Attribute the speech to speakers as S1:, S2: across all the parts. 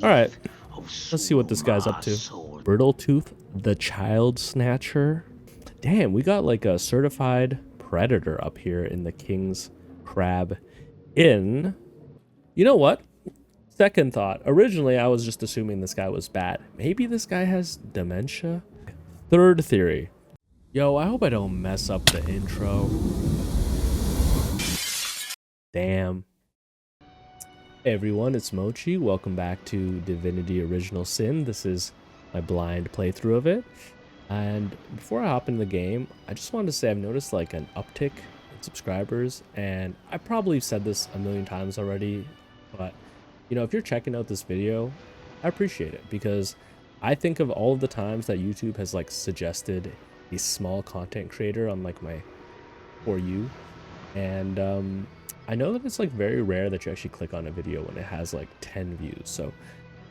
S1: All right, let's see what this guy's up to. Brittletooth, the Child Snatcher. Damn, we got like a certified predator up here in the King's Crab Inn. You know what? Second thought. Originally, I was just assuming this guy was bad. Maybe this guy has dementia? Third theory. Yo, I hope I don't mess up the intro. Damn. Hey everyone, it's Mochi. Welcome back to Divinity Original Sin. This is my blind playthrough of it. And before I hop into the game, I just wanted to say I've noticed like an uptick in subscribers, and I probably said this a million times already, but you know, if you're checking out this video, I appreciate it because I think of all of the times that YouTube has like suggested a small content creator on like my For You, and I know that it's like very rare that you actually click on a video when it has like 10 views. So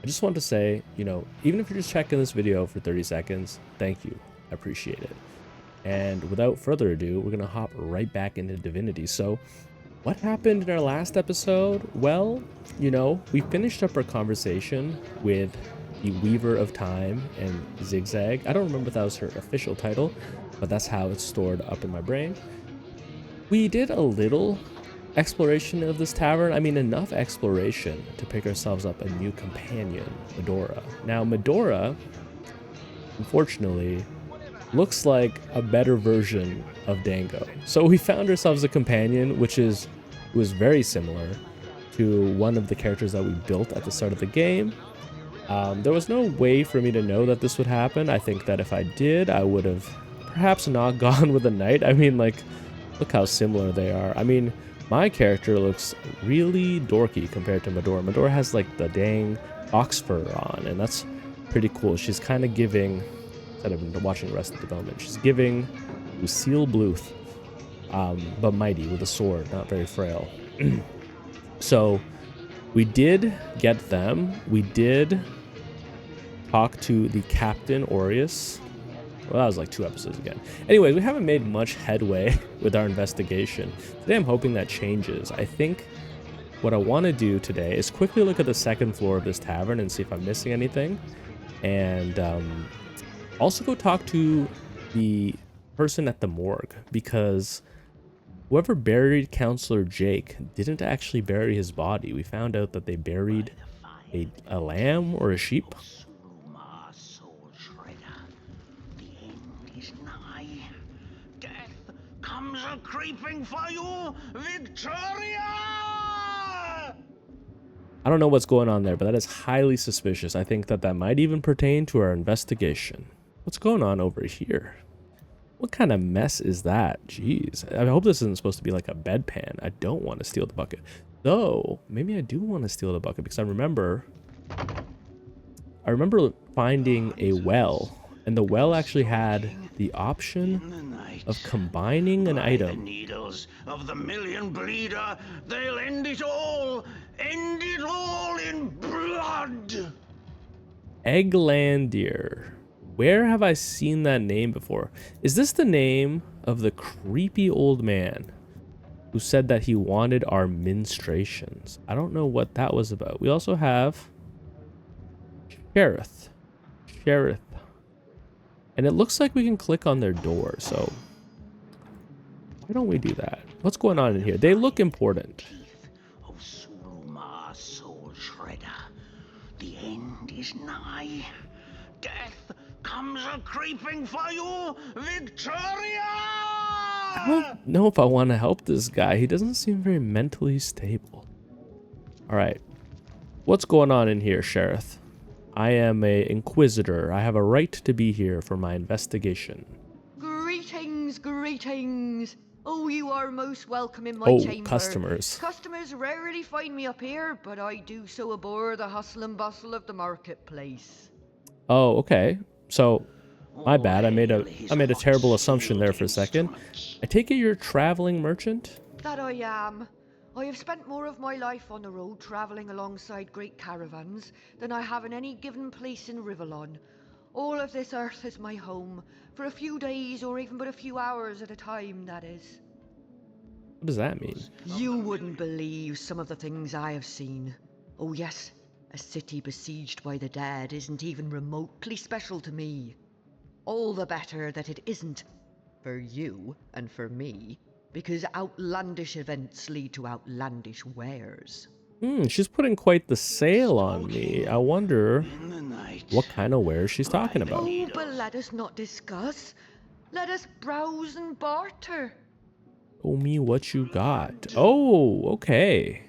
S1: I just want to say, you know, even if you're just checking this video for 30 seconds, thank you. I appreciate it. And without further ado, we're going to hop right back into Divinity. So what happened in our last episode? Well, you know, we finished up our conversation with the Weaver of Time and Zigzag. I don't remember if that was her official title, but that's how it's stored up in my brain. We did a little exploration of this tavern. I mean, enough exploration to pick ourselves up a new companion, Medora. Now, Medora, unfortunately, looks like a better version of Dango. So we found ourselves a companion, which was very similar to one of the characters that we built at the start of the game. There was no way for me to know that this would happen. I think that if I did, I would have perhaps not gone with a knight. I mean, like, look how similar they are. I mean, my character looks really dorky compared to Medora. Medora has like the dang ox fur on, and that's pretty cool. She's kind of giving, instead of watching Arrested Development, she's giving Lucille Bluth, but mighty with a sword, not very frail. So we did get them. We did talk to the Captain Aureus. Well, that was like 2 episodes again. Anyways, we haven't made much headway with our investigation. Today I'm hoping that changes. I think what I want to do today is quickly look at the second floor of this tavern and see if I'm missing anything. And also go talk to the person at the morgue, because whoever buried Councilor Jake didn't actually bury his body. We found out that they buried a lamb or a sheep.
S2: Comes a creeping for you, Victoria!
S1: I don't know what's going on there, but that is highly suspicious. I think that that might even pertain to our investigation. What's going on over here? What kind of mess is that? Jeez. I hope this isn't supposed to be like a bedpan. I don't want to steal the bucket. Though, maybe I do want to steal the bucket because I remember finding a well, and the well actually had the option of combining an item.
S2: The needles of the million bleeder, they'll end it all in blood.
S1: Eglandaer. Where have I seen that name before? Is this the name of the creepy old man who said that he wanted our ministrations? I don't know what that was about. We also have Sheriff. And it looks like we can click on their door, so why don't we do that? What's going on in here? They look important.
S2: Soul Shredder. The end is nigh. Death comes a creeping for you, Victoria!
S1: I don't know if I want to help this guy. He doesn't seem very mentally stable. All right. What's going on in here, Sheriff? I am an inquisitor. I have a right to be here for my investigation.
S3: Greetings, greetings. Oh, you are most welcome in my chamber.
S1: Customers.
S3: Customers rarely find me up here, but I do so abhor the hustle and bustle of the marketplace.
S1: Oh, okay. So, my bad. I made a terrible assumption there for a second. I take it you're a traveling merchant?
S3: That I am. I have spent more of my life on the road travelling alongside great caravans than I have in any given place in Rivellon. All of this earth is my home, for a few days or even but a few hours at a time, that is.
S1: What does that mean?
S3: You wouldn't believe some of the things I have seen. Oh yes, A city besieged by the dead isn't even remotely special to me. All the better that it isn't for you and for me, because outlandish events lead to outlandish wares.
S1: She's putting quite the sale on me. I wonder
S2: In the night.
S1: what kind of wares she's talking about.
S3: Oh, but let us not discuss. Let us browse and barter.
S1: Show me what you got. Oh, okay.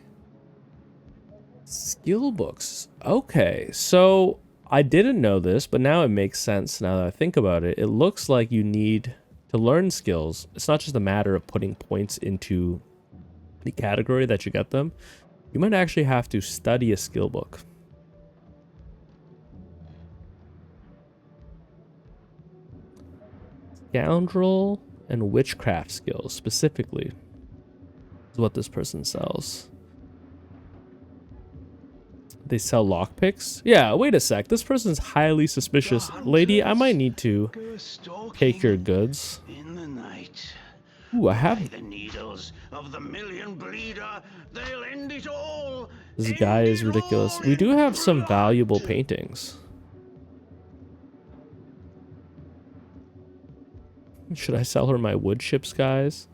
S1: Skill books. Okay, so I didn't know this, but now it makes sense now that I think about it. It looks like you need to learn skills. It's not just a matter of putting points into the category that you get them. You might actually have to study a skill book. Scoundrel and witchcraft skills specifically is what this person sells. They sell lockpicks? Yeah, wait a sec. This person's highly suspicious. Lady, I might need to take your goods.
S2: In the night.
S1: Ooh, I
S2: By
S1: have...
S2: the needles of the million bleeder, they'll end it all.
S1: This guy is ridiculous. We do have some valuable paintings. Should I sell her my wood chips, guys?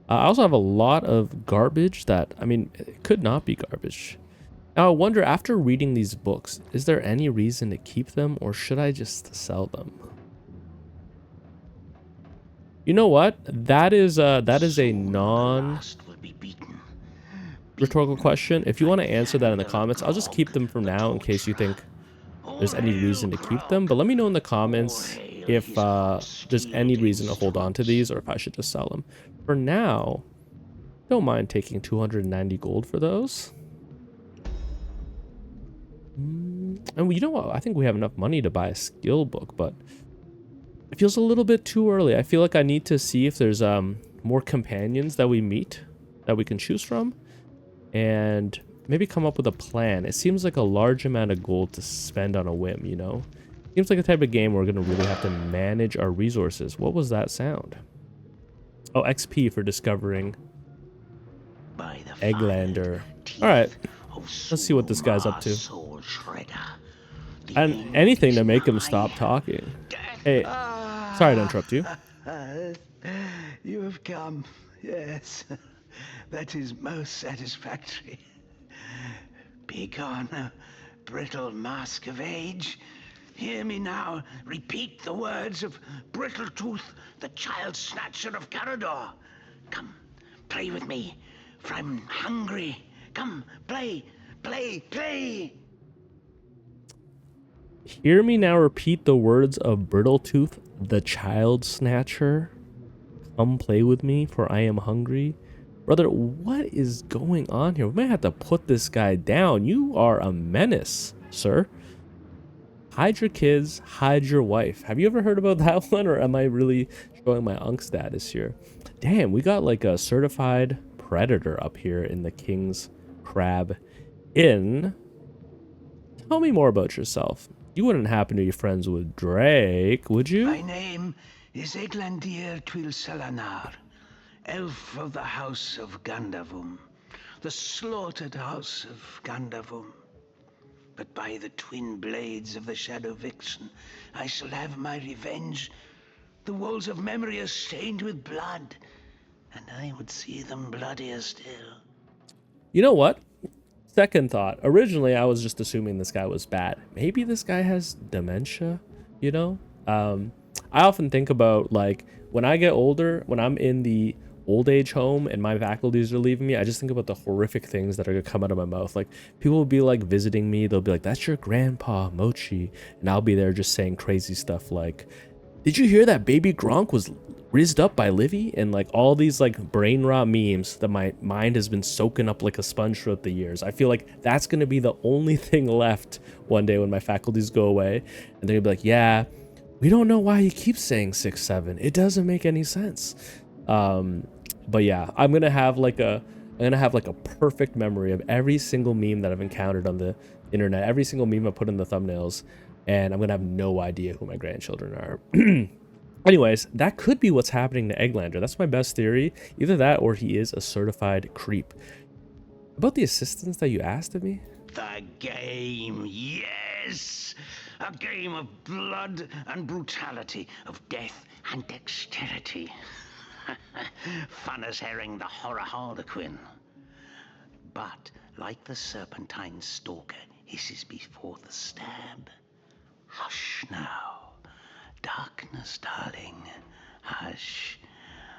S1: I also have a lot of garbage that, I mean, it could not be garbage. Now, I wonder, after reading these books, is there any reason to keep them, or should I just sell them? You know what? That is a non-rhetorical question. If you want to answer that in the comments, I'll just keep them for now in case you think there's any reason to keep them. But let me know in the comments if there's any reason to hold on to these or if I should just sell them. For now, don't mind taking 290 gold for those. And you know what? I think we have enough money to buy a skill book, but it feels a little bit too early. I feel like I need to see if there's more companions that we meet that we can choose from and maybe come up with a plan. It seems like a large amount of gold to spend on a whim, you know? Seems like a type of game where we're going to really have to manage our resources. What was that sound? Oh, XP for discovering Eglandaer. Alright, let's see what this guy's up to. And anything to make him stop talking. Hey, sorry to interrupt you.
S2: You have come, yes. That is most satisfactory. Begone, brittle mask of age. Hear me now repeat the words of Brittletooth, the child snatcher of Carador. Come, play with me, for I'm hungry. Come, play, play, play.
S1: Hear me now repeat the words of Brittletooth, the child snatcher. Come play with me, for I am hungry. Brother, what is going on here? We might have to put this guy down. You are a menace, sir. Hide your kids, hide your wife. Have you ever heard about that one, or am I really showing my unk status here? Damn, we got like a certified predator up here in the King's Crab Inn. Tell me more about yourself. You wouldn't happen to be friends with Drake, would you?
S2: My name is Eglandaer Selanar, elf of the house of Gandavum, the slaughtered house of Gandavum. But by the twin blades of the Shadow Vixen, I shall have my revenge. The walls of memory are stained with blood, and I would see them bloodier still.
S1: You know what? Second thought. Originally, I was just assuming this guy was bad. Maybe this guy has dementia, you know? I often think about, like, when I get older, when I'm in the old age home and my faculties are leaving me, I just think about the horrific things that are gonna come out of my mouth. Like, people will be like visiting me, they'll be like, that's your grandpa Mochi, and I'll be there just saying crazy stuff like, did you hear that baby Gronk was rizzed up by Livy? And like all these like brain rot memes that my mind has been soaking up like a sponge throughout the years. I feel like that's gonna be the only thing left one day when my faculties go away, and they're gonna be like, yeah, we don't know why he keeps saying 6'7". It doesn't make any sense. But yeah, I'm gonna have like a perfect memory of every single meme that I've encountered on the internet, every single meme I put in the thumbnails, and I'm gonna have no idea who my grandchildren are. Anyways, that could be what's happening to Eglandaer. That's my best theory. Either that or he is a certified creep. About the assistance that you asked of me,
S2: The game, yes! A game of blood and brutality, of death and dexterity. Fun as herring the horror harlequin. But, like the serpentine stalker hisses before the stab, hush now. Darkness, darling. Hush,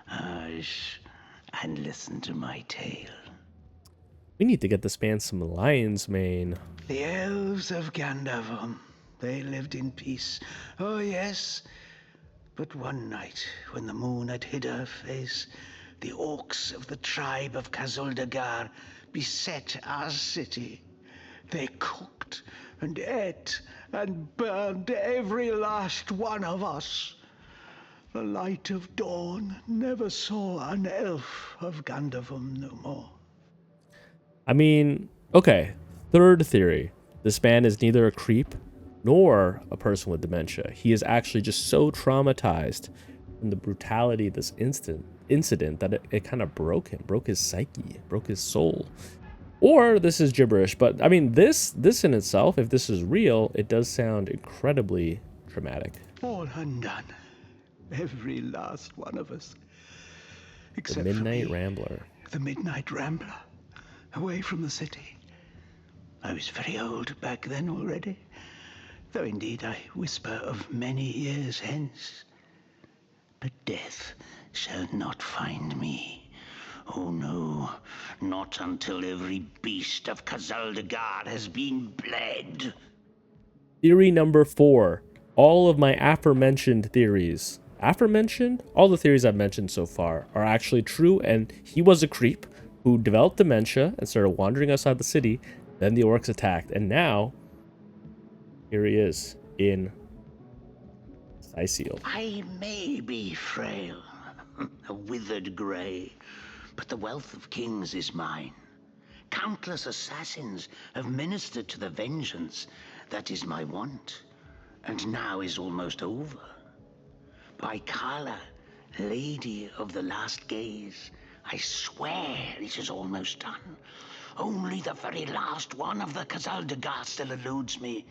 S2: hush, and listen to my tale.
S1: We need to get this man some lion's mane.
S2: The elves of Gandavum, they lived in peace. Oh, yes. But one night, when the moon had hid her face, the orcs of the tribe of Kazuldagar beset our city. They cooked and ate and burned every last one of us. The light of dawn never saw an elf of Gandavum no more.
S1: I mean, okay. Third theory. This man is neither a creep nor a person with dementia. He is actually just so traumatized from the brutality of this incident that it kind of broke him, broke his psyche, broke his soul. Or this is gibberish, but I mean, this in itself, if this is real, it does sound incredibly traumatic.
S2: All undone. Every last one of us.
S1: The
S2: Except
S1: Midnight
S2: for me,
S1: Rambler.
S2: the Midnight Rambler. Away from the city. I was very old back then already. Though indeed I whisper of many years hence. But death shall not find me. Oh no, not until every beast of Kazuldagar has been bled.
S1: Theory number 4. All of my aforementioned theories. Aforementioned? All the theories I've mentioned so far are actually true, and he was a creep who developed dementia and started wandering outside the city. Then the orcs attacked, and now here he is in Syceal.
S2: I may be frail, a withered grey, but the wealth of kings is mine. Countless assassins have ministered to the vengeance that is my want, and now is almost over. By Kala, Lady of the Last Gaze, I swear it is almost done. Only the very last one of the Kazuldagar still eludes me.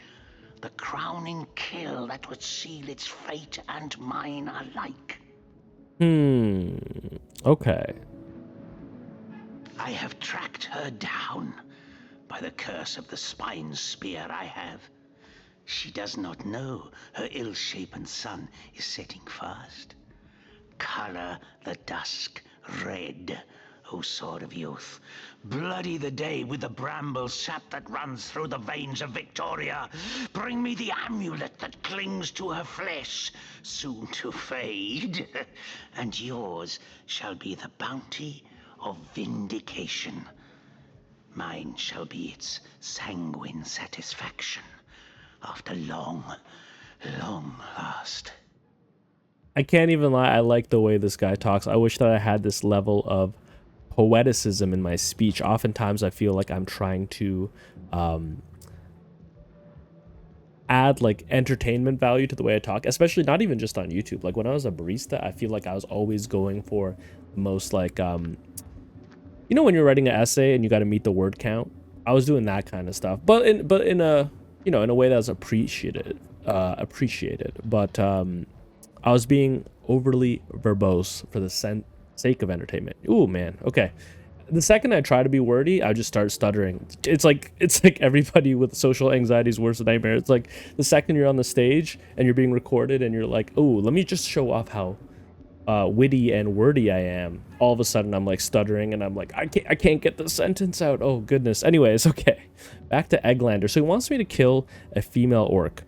S2: The crowning kill that would seal its fate and mine alike.
S1: Okay.
S2: I have tracked her down. By the curse of the spine spear I have. She does not know her ill-shapen sun is setting fast. Color the dusk red, O sword of youth. Bloody the day with the bramble sap that runs through the veins of Victoria. Bring me the amulet that clings to her flesh, soon to fade. And yours shall be the bounty of vindication. Mine shall be its sanguine satisfaction after long, long last.
S1: I can't even lie, I like the way this guy talks. I wish that I had this level of poeticism in my speech. Oftentimes I feel like I'm trying to add like entertainment value to the way I talk, especially not even just on YouTube. Like when I was a barista, I feel like I was always going for the most like you know when you're writing an essay and you got to meet the word count. I was doing that kind of stuff, but in a, you know, in a way that was appreciated. But I was being overly verbose for the sake of entertainment. Ooh, man. Okay. The second I try to be wordy, I just start stuttering. It's like everybody with social anxiety's worst nightmare. It's like the second you're on the stage and you're being recorded and you're like, oh, let me just show off how witty and wordy I am. All of a sudden I'm like stuttering and I'm like, I can't get the sentence out. Oh goodness. Anyways, okay. Back to Eglandaer. So he wants me to kill a female orc.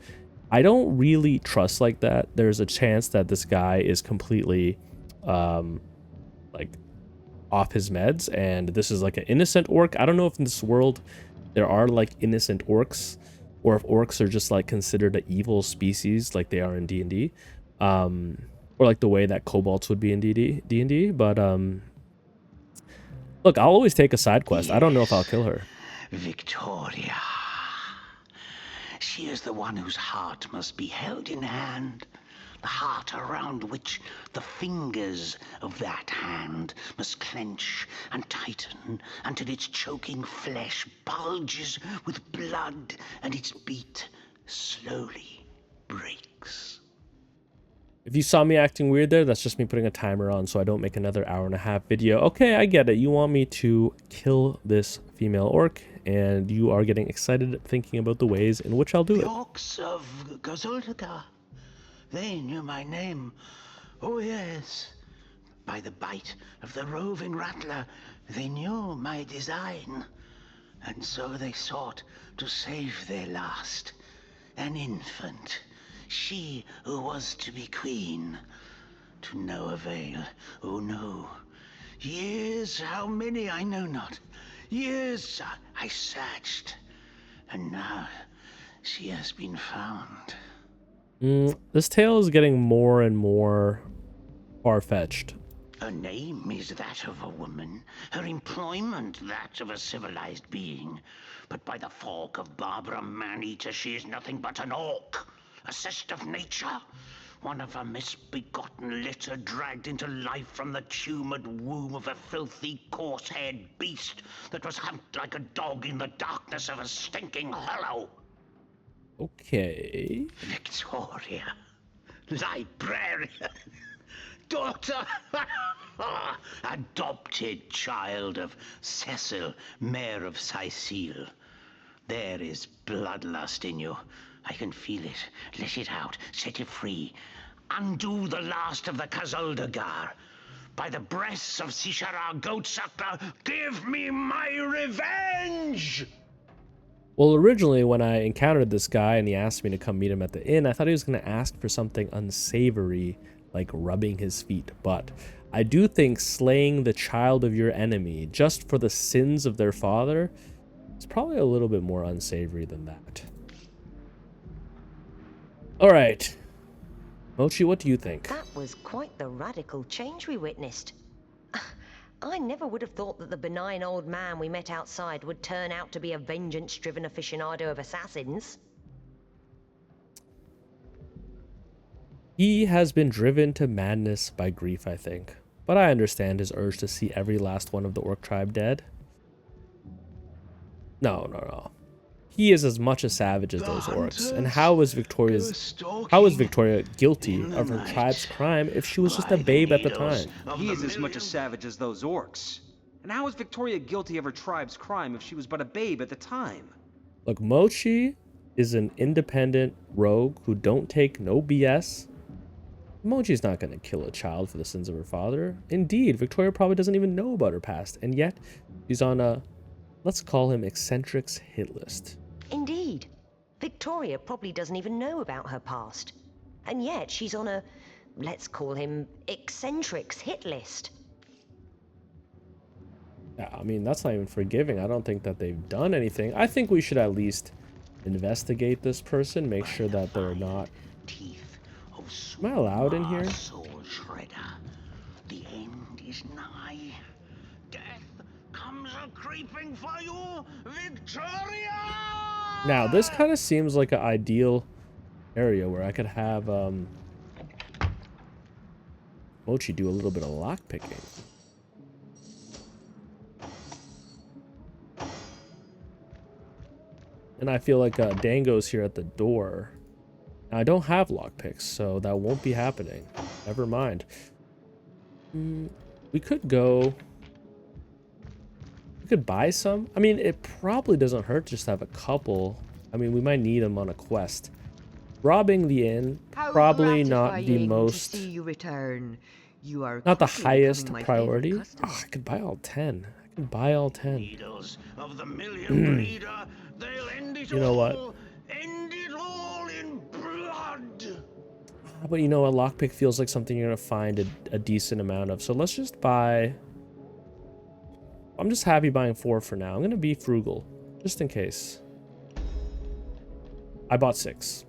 S1: I don't really trust like that. There's a chance that this guy is completely like off his meds and this is like an innocent orc. I don't know if in this world there are like innocent orcs or if orcs are just like considered an evil species like they are in D&D. Or like the way that kobolds would be in D&D. But look, I'll always take a side quest. I don't know if I'll kill her.
S2: Victoria. She is the one whose heart must be held in hand. the heart around which the fingers of that hand must clench and tighten until its choking flesh bulges with blood and its beat slowly breaks.
S1: If you saw me acting weird there, that's just me putting a timer on so I don't make another 1.5-hour video. Okay, I get it. You want me to kill this female orc, and you are getting excited thinking about the ways in which I'll do
S2: The
S1: it.
S2: orcs of Gazuldagar, they knew my name. Oh yes, by the bite of the roving rattler, they knew my design. And so they sought to save their last, an infant. She who was to be queen, to no avail, oh no. Years, how many I know not. Years I searched, and now she has been found.
S1: This tale is getting more and more far-fetched.
S2: Her name is that of a woman, her employment that of a civilized being. But by the fork of Barbara Man-Eater, she is nothing but an orc, a cyst of nature, one of a misbegotten litter dragged into life from the tumoured womb of a filthy, coarse-haired beast that was humped like a dog in the darkness of a stinking hollow.
S1: Okay.
S2: Victoria, librarian, daughter, adopted child of Cecil, Mayor of Sicile. There is bloodlust in you. I can feel it. Let it out. Set it free. Undo the last of the Kazuldagar. By the breasts of Sishara Goatsucker, give me my revenge!
S1: Well, originally when I encountered this guy and he asked me to come meet him at the inn, I thought he was going to ask for something unsavory, like rubbing his feet. But I do think slaying the child of your enemy just for the sins of their father is probably a little bit more unsavory than that. All right. Mochi, what do you think?
S4: That was quite the radical change we witnessed. I never would have thought that the benign old man we met outside would turn out to be a vengeance-driven aficionado of assassins.
S1: He has been driven to madness by grief, I think. But I understand his urge to see every last one of the orc tribe dead. No. He is as much a savage as those orcs. And how is Victoria guilty of her tribe's crime if she was just a babe at the time?
S5: He is as much a savage as those orcs. And how is Victoria guilty of her tribe's crime if she was but a babe at the time?
S1: Look, Mochi is an independent rogue who don't take no BS. Mochi's not going to kill a child for the sins of her father. Indeed, Victoria probably doesn't even know about her past. And yet, she's on a, let's call him eccentrics hit list.
S4: Indeed. Victoria probably doesn't even know about her past. And yet she's on a, let's call him, eccentrics hit list.
S1: Yeah, I mean, that's not even forgiving. I don't think that they've done anything. I think we should at least investigate this person, make sure that they're not... Am I allowed in here?
S2: Soul shredder. The end is nigh. Death comes a-creeping for you, Victoria!
S1: Now, this kind of seems like an ideal area where I could have Mochi do a little bit of lockpicking. And I feel like Dango's here at the door. Now, I don't have lockpicks, so that won't be happening. Never mind. We could go... We could buy some. I mean, it probably doesn't hurt just to have a couple. I mean, we might need them on a quest. Robbing the inn, probably not the most...
S3: To see you return. You are
S1: not the
S3: quickly
S1: highest
S3: becoming my
S1: priority.
S3: favorite customer.
S1: Oh, I could buy all 10. I can buy all 10.
S2: Needles of the million breeder, they'll end it
S1: You know what?
S2: all. End it all in blood.
S1: But you know, a lockpick feels like something you're gonna find a decent amount of. So let's just buy... I'm just happy buying 4 for now. I'm gonna be frugal, just in case. I bought 6.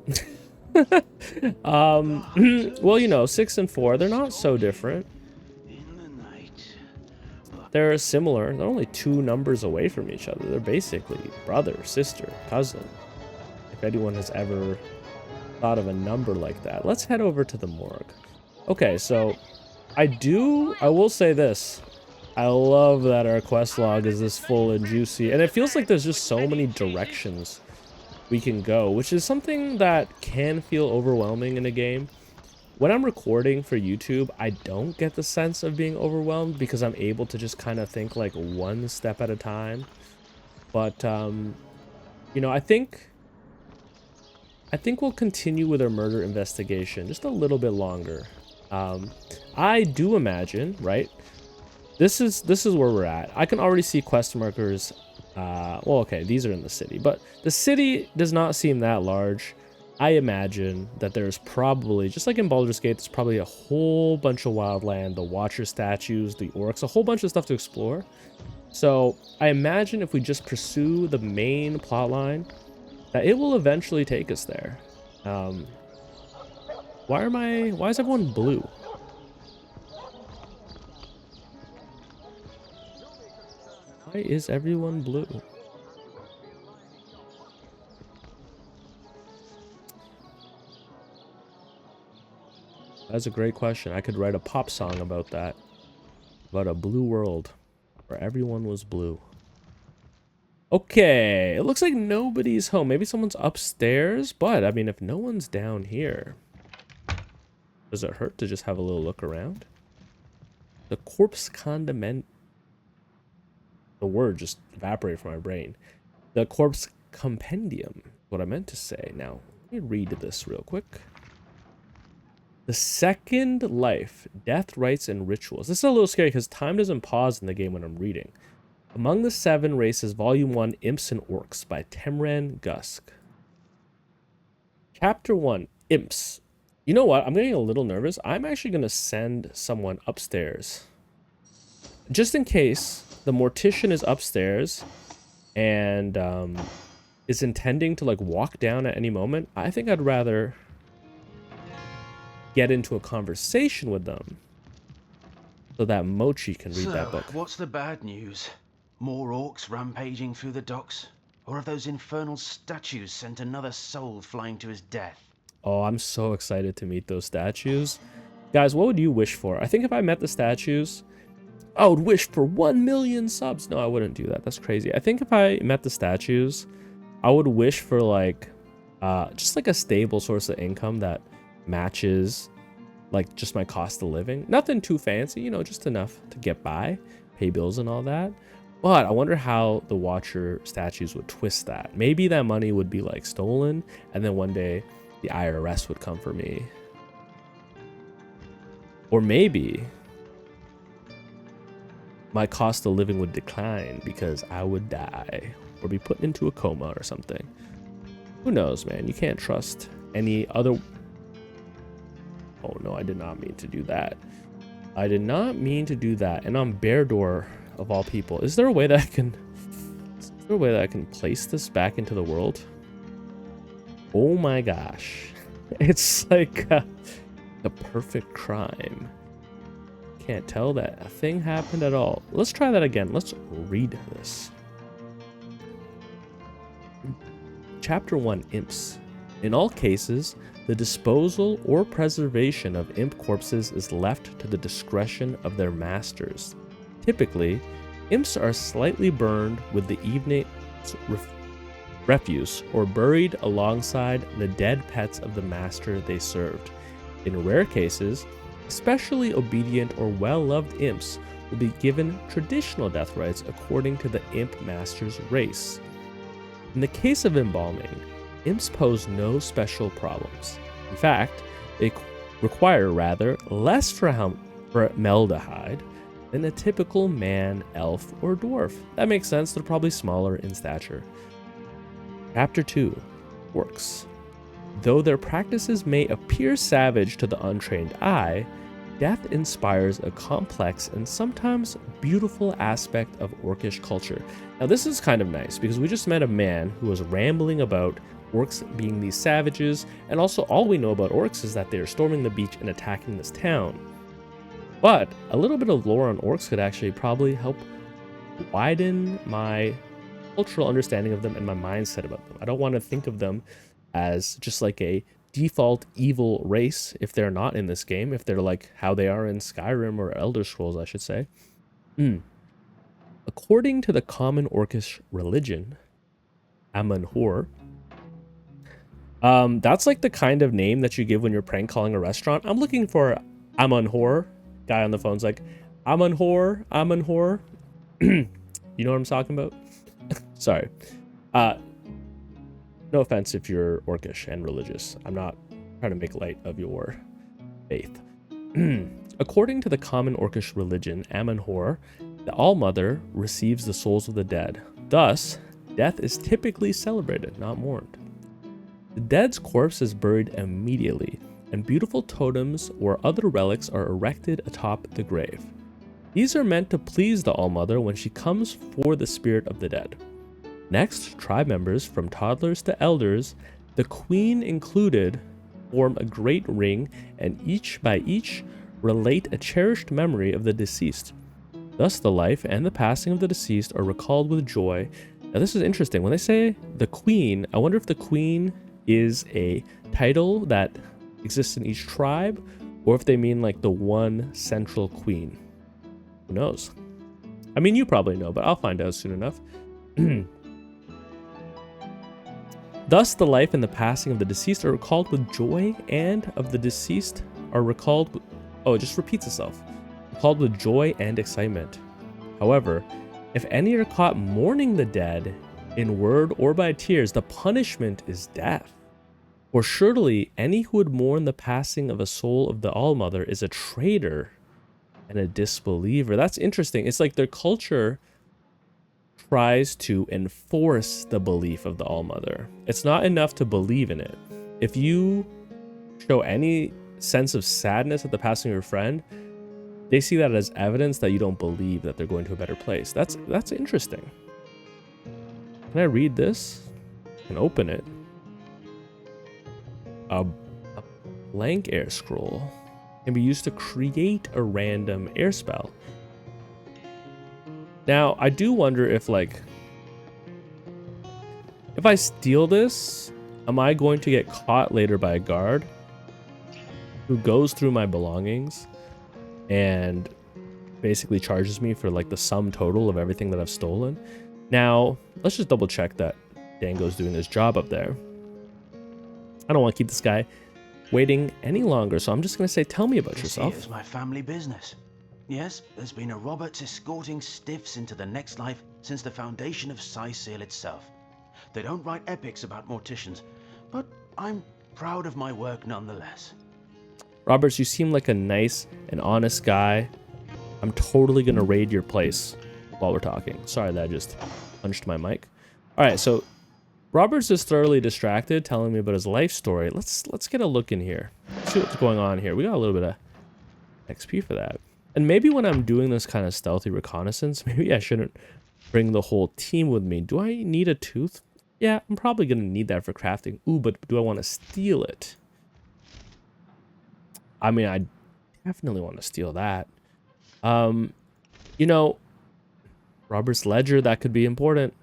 S1: Well, you know, 6 and 4, they're not so different.
S2: In the night.
S1: They're similar. They're only 2 numbers away from each other. They're basically brother, sister, cousin. If anyone has ever thought of a number like that. Let's head over to the morgue. Okay, so I will say this. I love that our quest log is this full and juicy, and it feels like there's just so many directions we can go, which is something that can feel overwhelming in a game. When I'm recording for YouTube, I don't get the sense of being overwhelmed because I'm able to just kind of think like one step at a time. But, you know, I think we'll continue with our murder investigation just a little bit longer. I do imagine, right? This is where we're at. I can already see quest markers. Well, okay, these are in the city, but the city does not seem that large. I imagine that there's probably, just like in Baldur's Gate, there's probably a whole bunch of wildland, the Watcher statues, the orcs, a whole bunch of stuff to explore. So I imagine if we just pursue the main plot line, that it will eventually take us there. Why is everyone blue? Why is everyone blue? That's a great question. I could write a pop song about that. About a blue world where everyone was blue. Okay, it looks like nobody's home. Maybe someone's upstairs, but I mean, if no one's down here, does it hurt to just have a little look around? The corpse condiment. The word just evaporated from my brain. The corpse compendium, what I meant to say. Now, let me read this real quick. The second life, death, rites, and rituals. This is a little scary because time doesn't pause in the game when I'm reading. Among the Seven Races, Volume 1, Imps and Orcs by Temran Gusk. Chapter 1, Imps. You know what? I'm getting a little nervous. I'm actually going to send someone upstairs. Just in case the mortician is upstairs and is intending to like walk down at any moment, I think I'd rather get into a conversation with them so that Mochi can read that book.
S2: What's the bad news? More orcs rampaging through the docks? Or have those infernal statues sent another soul flying to his death?
S1: Oh, I'm so excited to meet those statues. Guys, what would you wish for? I think if I met the statues, I would wish for 1 million subs. No, I wouldn't do that. That's crazy. I think if I met the statues, I would wish for like, just like a stable source of income that matches like just my cost of living. Nothing too fancy, you know, just enough to get by, pay bills and all that. But I wonder how the Watcher statues would twist that. Maybe that money would be like stolen and then one day the IRS would come for me. Or maybe my cost of living would decline because I would die or be put into a coma or something. Who knows, man? You can't trust any other... Oh no, I did not mean to do that. I did not mean to do that. And on Bear Door, of all people, is there a way that I can... Is there a way that I can place this back into the world? Oh my gosh. It's like a perfect crime. Can't tell that a thing happened at all. Let's try that again. Let's read this. Chapter 1, Imps. In all cases, the disposal or preservation of imp corpses is left to the discretion of their masters. Typically, imps are slightly burned with the evening's refuse or buried alongside the dead pets of the master they served. In rare cases, especially obedient or well-loved imps will be given traditional death rites according to the imp master's race. In the case of embalming, imps pose no special problems. In fact, they require rather less formaldehyde than a typical man, elf, or dwarf. That makes sense, they're probably smaller in stature. Chapter 2, Orcs. Though their practices may appear savage to the untrained eye, death inspires a complex and sometimes beautiful aspect of orcish culture. Now this is kind of nice because we just met a man who was rambling about orcs being these savages, and also all we know about orcs is that they are storming the beach and attacking this town. But a little bit of lore on orcs could actually probably help widen my cultural understanding of them and my mindset about them. I don't want to think of them as just like a default evil race if they're not in this game, if they're like how they are in Skyrim or Elder Scrolls, I should say. According to the common Orcish religion, Amun-Hor, that's like the kind of name that you give when you're prank calling a restaurant. I'm looking for Amun-Hor. Guy on the phone's like, Amun-Hor, Amun-Hor. You know what I'm talking about? Sorry. No offense if you're Orcish and religious. I'm not trying to make light of your faith. According to the common Orcish religion, Amun-Hor, the All-Mother receives the souls of the dead. Thus, death is typically celebrated, not mourned. The dead's corpse is buried immediately, and beautiful totems or other relics are erected atop the grave. These are meant to please the All-Mother when she comes for the spirit of the dead. Next, tribe members, from toddlers to elders, the queen included, form a great ring, and each relate a cherished memory of the deceased. Thus, the life and the passing of the deceased are recalled with joy. Now, this is interesting. When they say the queen, I wonder if the queen is a title that exists in each tribe, or if they mean like the one central queen. Who knows? I mean, you probably know, but I'll find out soon enough. Thus, the life and the passing of the deceased are recalled with joy, and of the deceased are recalled with... Oh, it just repeats itself. Recalled with joy and excitement. However, if any are caught mourning the dead, in word or by tears, the punishment is death. For surely any who would mourn the passing of a soul of the All-Mother is a traitor and a disbeliever. That's interesting. It's like their culture tries to enforce the belief of the All-Mother. It's not enough to believe in it. If you show any sense of sadness at the passing of your friend, they see that as evidence that you don't believe that they're going to a better place. That's interesting. Can I read this? I can open it. A blank air scroll can be used to create a random air spell. Now, I do wonder if, like, if I steal this, am I going to get caught later by a guard who goes through my belongings and basically charges me for, like, the sum total of everything that I've stolen? Now, let's just double check that Dango's doing his job up there. I don't want to keep this guy waiting any longer, so I'm just going to say, tell me about yourself.
S6: This is my family business. Yes, there's been a Roberts escorting stiffs into the next life since the foundation of Seal itself. They don't write epics about morticians, but I'm proud of my work nonetheless.
S1: Roberts, you seem like a nice and honest guy. I'm totally going to raid your place while we're talking. Sorry that I just punched my mic. All right, so Roberts is thoroughly distracted, telling me about his life story. Let's get a look in here. See what's going on here. We got a little bit of XP for that. And maybe when I'm doing this kind of stealthy reconnaissance, maybe I shouldn't bring the whole team with me. Do I need a tooth? Yeah, I'm probably going to need that for crafting. Ooh, but do I want to steal it? I mean, I definitely want to steal that. You know, Robert's ledger, that could be important.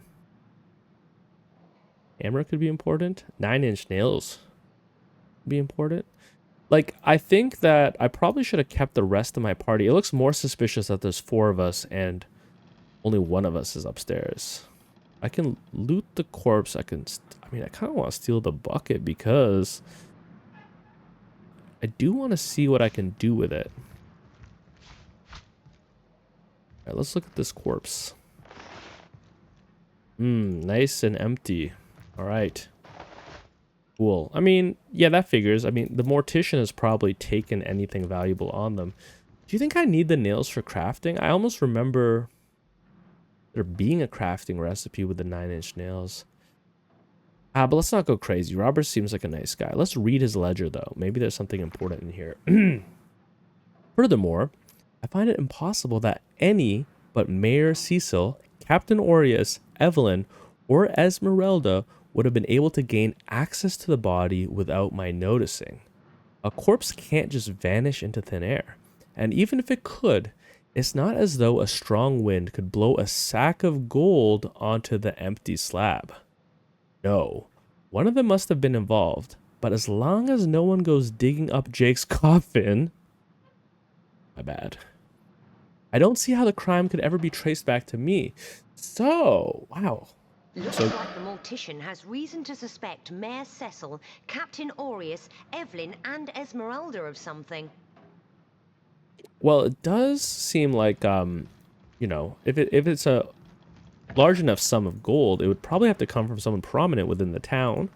S1: Hammer could be important. 9-inch nails could be important. Like, I think that I probably should have kept the rest of my party. It looks more suspicious that there's 4 of us and only one of us is upstairs. I can loot the corpse. I kind of want to steal the bucket because I do want to see what I can do with it. All right, let's look at this corpse. Nice and empty. All right. Cool. I mean, yeah, that figures. I mean, the mortician has probably taken anything valuable on them. Do you think I need the nails for crafting? I almost remember there being a crafting recipe with the 9-inch nails. But let's not go crazy. Robert seems like a nice guy. Let's read his ledger, though. Maybe there's something important in here. Furthermore, I find it impossible that any but Mayor Cecil, Captain Aureus, Evelyn, or Esmeralda would have been able to gain access to the body without my noticing. A corpse can't just vanish into thin air. And even if it could, it's not as though a strong wind could blow a sack of gold onto the empty slab. No, one of them must have been involved. but as long as no one goes digging up Jake's coffin, my bad, I don't see how the crime could ever be traced back to me. So, wow.
S4: Looks like the mortician has reason to suspect Mayor Cecil, Captain Aureus, Evelyn, and Esmeralda of something.
S1: Well, it does seem like, you know, if it's a large enough sum of gold, it would probably have to come from someone prominent within the town.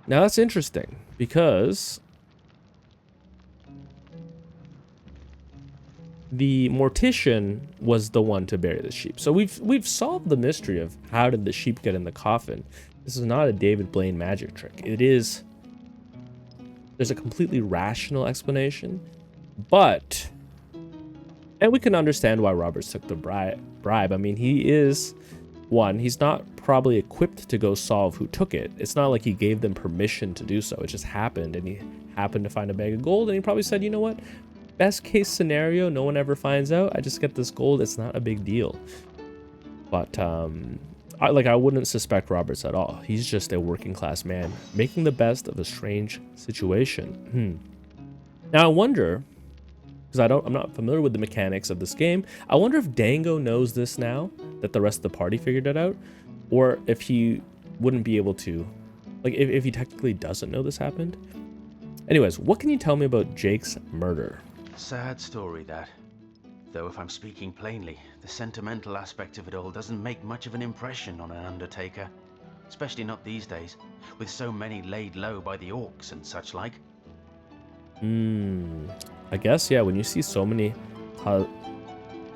S1: Now that's interesting because the mortician was the one to bury the sheep. So we've solved the mystery of how did the sheep get in the coffin. This is not a David Blaine magic trick. There's a completely rational explanation, but and we can understand why Roberts took the bribe. I mean, he's not probably equipped to go solve who took it. It's not like he gave them permission to do so. It just happened, and he happened to find a bag of gold, and he probably said, you know what? Best case scenario, no one ever finds out. I just get this gold. It's not a big deal. But I wouldn't suspect Roberts at all. He's just a working class man making the best of a strange situation. Now I wonder, because I'm not familiar with the mechanics of this game. I wonder if Dango knows this now that the rest of the party figured it out, or if he wouldn't be able to, like if he technically doesn't know this happened. Anyways, what can you tell me about Jake's murder?
S6: Sad story, that. Though if I'm speaking plainly, the sentimental aspect of it all doesn't make much of an impression on an undertaker. Especially not these days, with so many laid low by the orcs and such like.
S1: I guess, yeah, when you see so many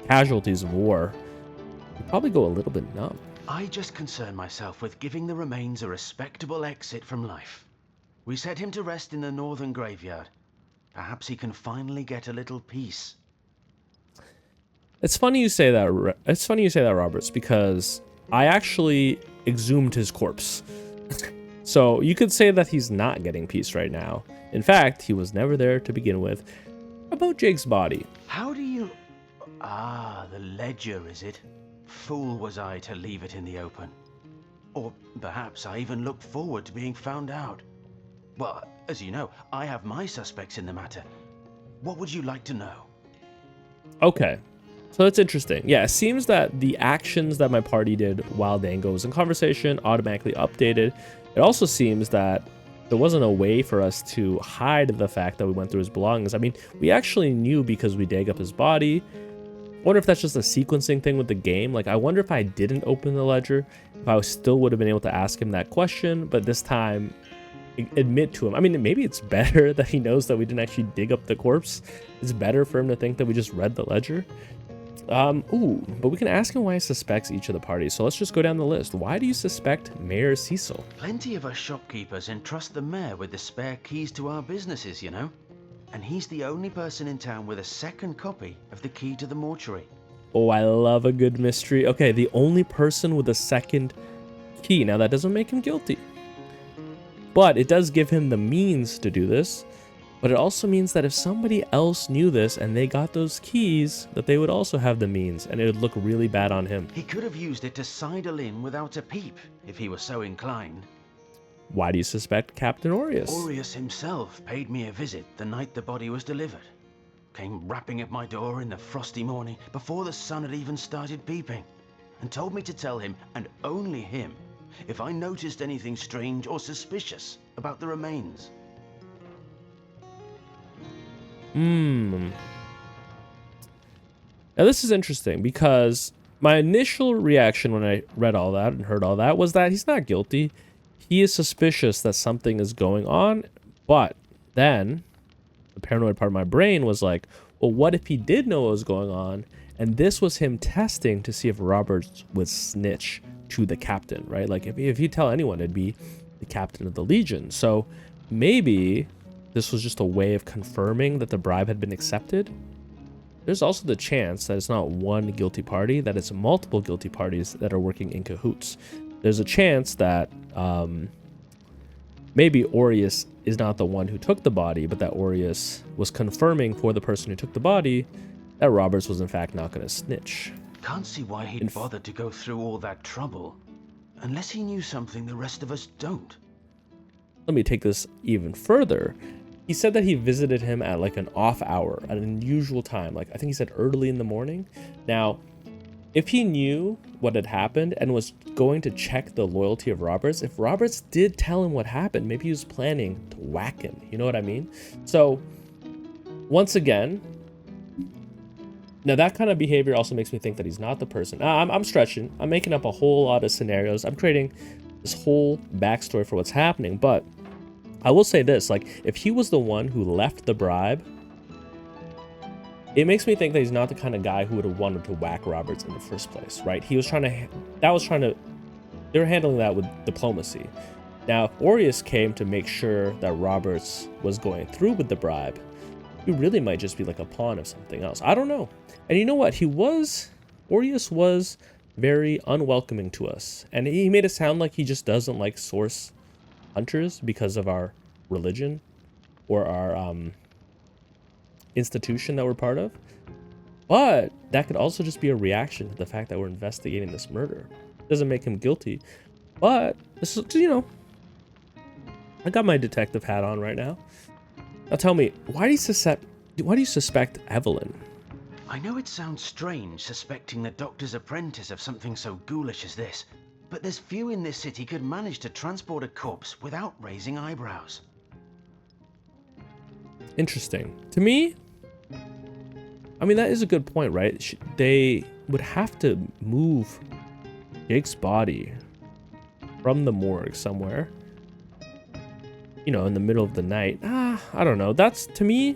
S1: casualties of war, you probably go a little bit numb.
S6: I just concern myself with giving the remains a respectable exit from life. We set him to rest in the northern graveyard. Perhaps he can finally get a little peace.
S1: It's funny you say that. It's funny you say that, Roberts, because I actually exhumed his corpse. So you could say that he's not getting peace right now. In fact, he was never there to begin with. About Jake's body.
S6: How do you... Ah, the ledger, is it? Fool was I to leave it in the open. Or perhaps I even looked forward to being found out. Well, as you know, I have my suspects in the matter. What would you like to know?
S1: Okay, so that's interesting. Yeah, it seems that the actions that my party did while Dango was in conversation automatically updated. It also seems that there wasn't a way for us to hide the fact that we went through his belongings. I mean, we actually knew because we dug up his body. I wonder if that's just a sequencing thing with the game. Like, I wonder if I didn't open the ledger, if I still would have been able to ask him that question, but this time admit to him. I mean, maybe it's better that he knows that we didn't actually dig up the corpse. It's better for him to think that we just read the ledger. But we can ask him why he suspects each of the parties. So let's just go down the list. Why do you suspect Mayor Cecil?
S6: Plenty of us shopkeepers entrust the mayor with the spare keys to our businesses, you know. And he's the only person in town with a second copy of the key to the mortuary.
S1: Oh, I love a good mystery. Okay, the only person with a second key. Now, that doesn't make him guilty. But it does give him the means to do this. But it also means that if somebody else knew this and they got those keys, that they would also have the means, and it would look really bad on him.
S6: He could have used it to sidle in without a peep, if he were so inclined.
S1: Why do you suspect Captain Aureus?
S6: Aureus himself paid me a visit the night the body was delivered. Came rapping at my door in the frosty morning before the sun had even started peeping, and told me to tell him, and only him, if I noticed anything strange or suspicious about the remains.
S1: Now this is interesting because my initial reaction when I read all that and heard all that was that he's not guilty. He is suspicious that something is going on, but then the paranoid part of my brain was like, well, what if he did know what was going on, and this was him testing to see if Roberts would snitch to the captain, right? Like, if you tell anyone, it'd be the captain of the Legion. So maybe this was just a way of confirming that the bribe had been accepted. There's also the chance that it's not one guilty party, that it's multiple guilty parties that are working in cahoots. There's a chance that maybe Aureus is not the one who took the body, but that Aureus was confirming for the person who took the body that Roberts was in fact not going to snitch.
S6: Can't see why he'd bothered to go through all that trouble, unless he knew something the rest of us don't.
S1: let me take this even further. He said that he visited him at like an off hour, at an unusual time. Like, I think he said early in the morning. Now, if he knew what had happened and was going to check the loyalty of Roberts, if Roberts did tell him what happened, maybe he was planning to whack him. You know what I mean? So, once again, now that kind of behavior also makes me think that he's not the person. I'm stretching. I'm making up a whole lot of scenarios. I'm creating this whole backstory for what's happening. But I will say this, like, if he was the one who left the bribe, it makes me think that he's not the kind of guy who would have wanted to whack Roberts in the first place, right? He was trying to, they were handling that with diplomacy. Now, if Aureus came to make sure that Roberts was going through with the bribe, he really might just be like a pawn of something else. I don't know. And you know what? Aureus was very unwelcoming to us. And he made it sound like he just doesn't like source hunters because of our religion or our institution that we're part of. But that could also just be a reaction to the fact that we're investigating this murder. It doesn't make him guilty. But this is, you know, I got my detective hat on right now. Now tell me, why do you suspect Evelyn?
S6: I know it sounds strange suspecting the doctor's apprentice of something so ghoulish as this, but there's few in this city could manage to transport a corpse without raising eyebrows.
S1: Interesting. To me, I mean, that is a good point, right? They would have to move Jake's body from the morgue somewhere, you know, in the middle of the night. I don't know. That's, to me,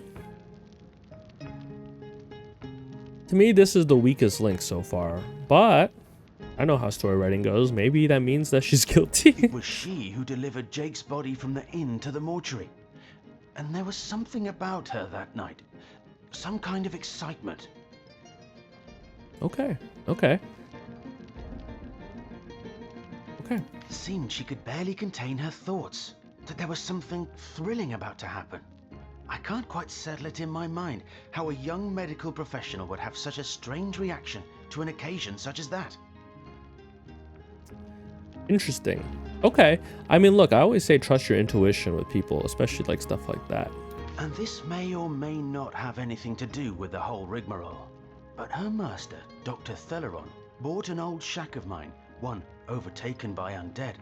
S1: this is the weakest link so far. But I know how story writing goes. Maybe that means that she's guilty.
S6: It was she who delivered Jake's body from the inn to the mortuary. And there was something about her that night. Some kind of excitement.
S1: Okay. It
S6: seemed she could barely contain her thoughts. That there was something thrilling about to happen. I can't quite settle it in my mind how a young medical professional would have such a strange reaction to an occasion such as that.
S1: Interesting. Okay. I mean, look, I always say trust your intuition with people, especially like stuff like that.
S6: And this may or may not have anything to do with the whole rigmarole. But her master, Dr. Theleron, bought an old shack of mine, one overtaken by undead,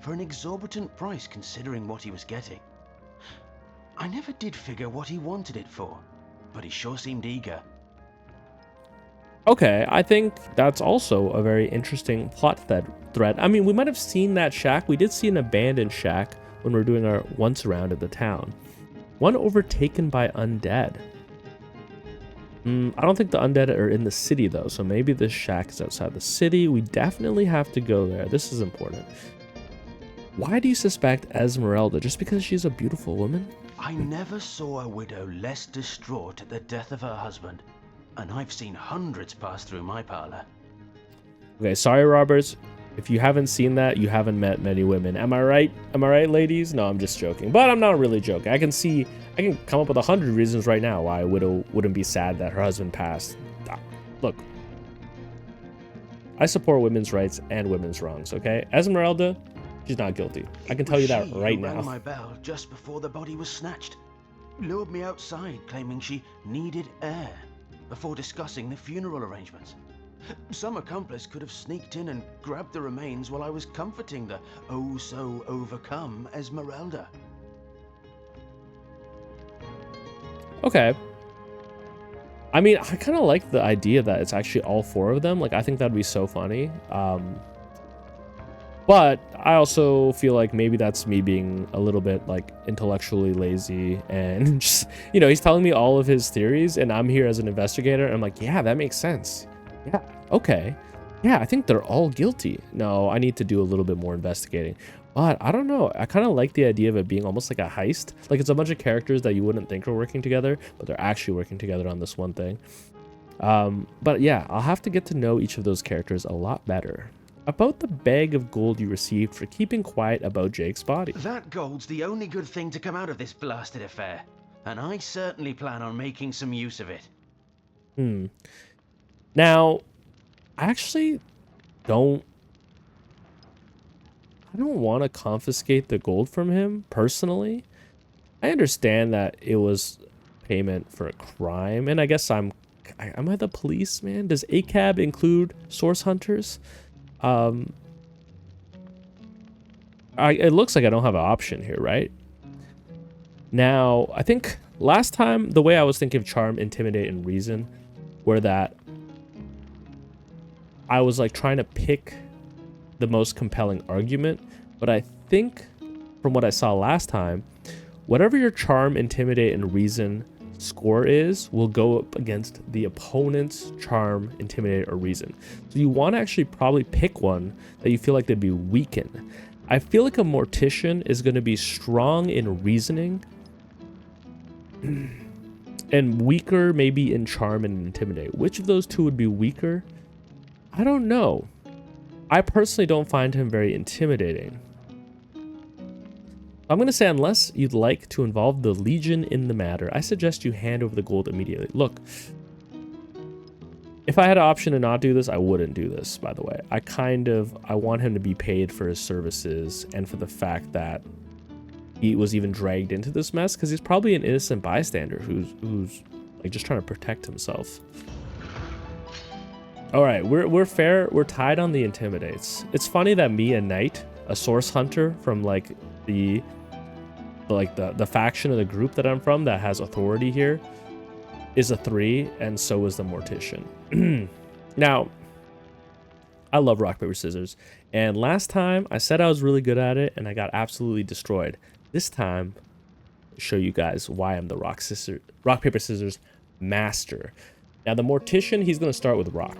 S6: for an exorbitant price considering what he was getting. I never did figure what he wanted it for, but he sure seemed eager.
S1: Okay, I think that's also a very interesting plot thread. I mean, we might have seen that shack. We did see an abandoned shack when we were doing our once around at the town. One overtaken by undead. I don't think the undead are in the city though, so maybe this shack is outside the city. We definitely have to go there. This is important. Why do you suspect Esmeralda? Just because she's a beautiful woman?
S6: I never saw a widow less distraught at the death of her husband, and I've seen hundreds pass through my parlor.
S1: Okay, sorry, Roberts. If you haven't seen that, you haven't met many women. Am I right? Am I right, ladies? No, I'm just joking. But I'm not really joking. I can come up with 100 reasons right now why a widow wouldn't be sad that her husband passed. Look, I support women's rights and women's wrongs, okay? Esmeralda, she's not guilty. I can tell you that right now.
S6: Rang my bell just before the body was snatched. Lured me outside, claiming she needed air, before discussing the funeral arrangements. Some accomplice could have sneaked in and grabbed the remains while I was comforting the oh-so-overcome Esmeralda.
S1: Okay. I mean, I kind of like the idea that it's actually all four of them. Like, I think that'd be so funny. But I also feel like maybe that's me being a little bit, like, intellectually lazy and just, you know, he's telling me all of his theories and I'm here as an investigator. And I'm like, yeah, that makes sense. Yeah, okay. Yeah, I think they're all guilty. No, I need to do a little bit more investigating. But I don't know. I kind of like the idea of it being almost like a heist. Like, it's a bunch of characters that you wouldn't think are working together, but they're actually working together on this one thing. But yeah, I'll have to get to know each of those characters a lot better. About the bag of gold you received for keeping quiet about Jake's body.
S6: That gold's the only good thing to come out of this blasted affair, and I certainly plan on making some use of it.
S1: Now, I actually don't... I don't want to confiscate the gold from him, personally. I understand that it was payment for a crime, and I guess am I the police, man? Does ACAB include source hunters? It looks like I don't have an option here, right? Now, I think last time, the way I was thinking of charm, intimidate, and reason were that I was like trying to pick the most compelling argument, but I think from what I saw last time, whatever your charm, intimidate, and reason score is will go up against the opponent's charm, intimidate, or reason. So you want to actually probably pick one that you feel like they'd be weak in. I feel like a mortician is going to be strong in reasoning and weaker maybe in charm and intimidate. Which of those two would be weaker? I don't know. I personally don't find him very intimidating. I'm going to say, unless you'd like to involve the Legion in the matter, I suggest you hand over the gold immediately. Look, if I had an option to not do this, I wouldn't do this, by the way. I want him to be paid for his services and for the fact that he was even dragged into this mess, because he's probably an innocent bystander who's like just trying to protect himself. All right, we're fair. We're tied on the intimidates. It's funny that me, a knight, a source hunter from like the faction of the group that I'm from that has authority here, is a 3, and so is the mortician. Now, I love rock paper scissors, and last time I said I was really good at it and I got absolutely destroyed. This time, I'll show you guys why I'm the rock paper scissors master. Now the mortician, he's gonna start with rock.